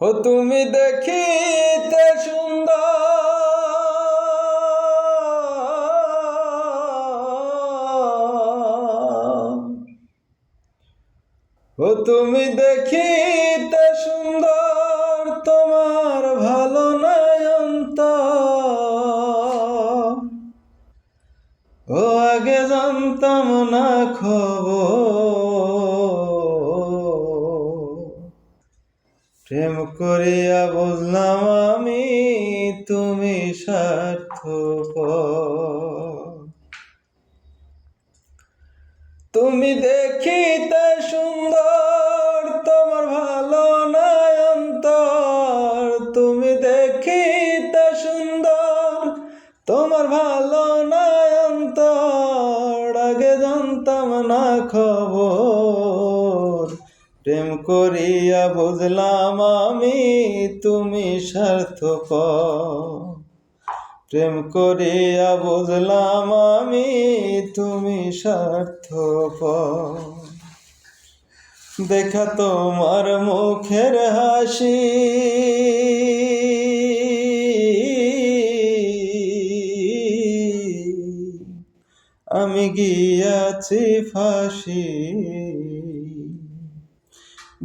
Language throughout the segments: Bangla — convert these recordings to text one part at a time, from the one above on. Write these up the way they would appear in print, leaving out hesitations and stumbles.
ও তুমি দেখিতে সুন্দর, ও তুমি দেখিতে সুন্দর, তোমার ভালো নাই অন্তর। ও আগে জানতাম না খবর, প্রেম করিয়া বুঝলাম আমি তুমি স্বার্থপর। তুমি দেখিতে সুন্দর, তোমার ভালো নাই অন্তর। তুমি দেখিতে সুন্দর, তোমার ভালো নাই অন্তর। আগে জানতাম না খবর, প্রেম করিয়া বুঝলাম আমি তুমি স্বার্থপর। প্রেম করিয়া বুঝলাম আমি তুমি স্বার্থপর। দেখা তোমার মুখের হাসি, আমি গিয়াছি ফাঁসি।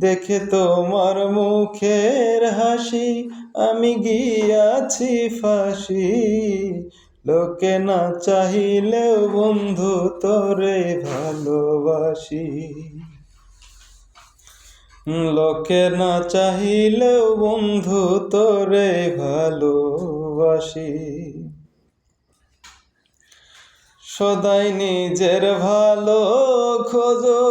দেখে তোমার মুখের হাসি, আমি গিয়াছি ফাঁসি। লোকে না চাহিলেও বন্ধু তোরে ভালোবাসি। লোকে না চাহিলেও বন্ধু তোরে ভালোবাসি। সদাই নিজের ভালো খোঁজো,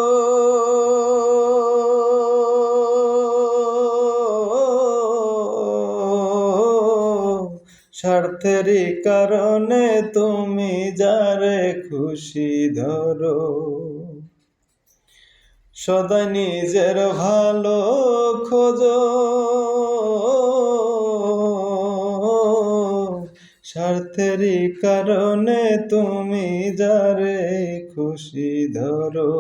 স্বার্থের কারণে তুমি যারে খুশি ধরো। সদাই নিজের ভালো খোঁজো, স্বার্থের কারণে তুমি যারে খুশি ধরো।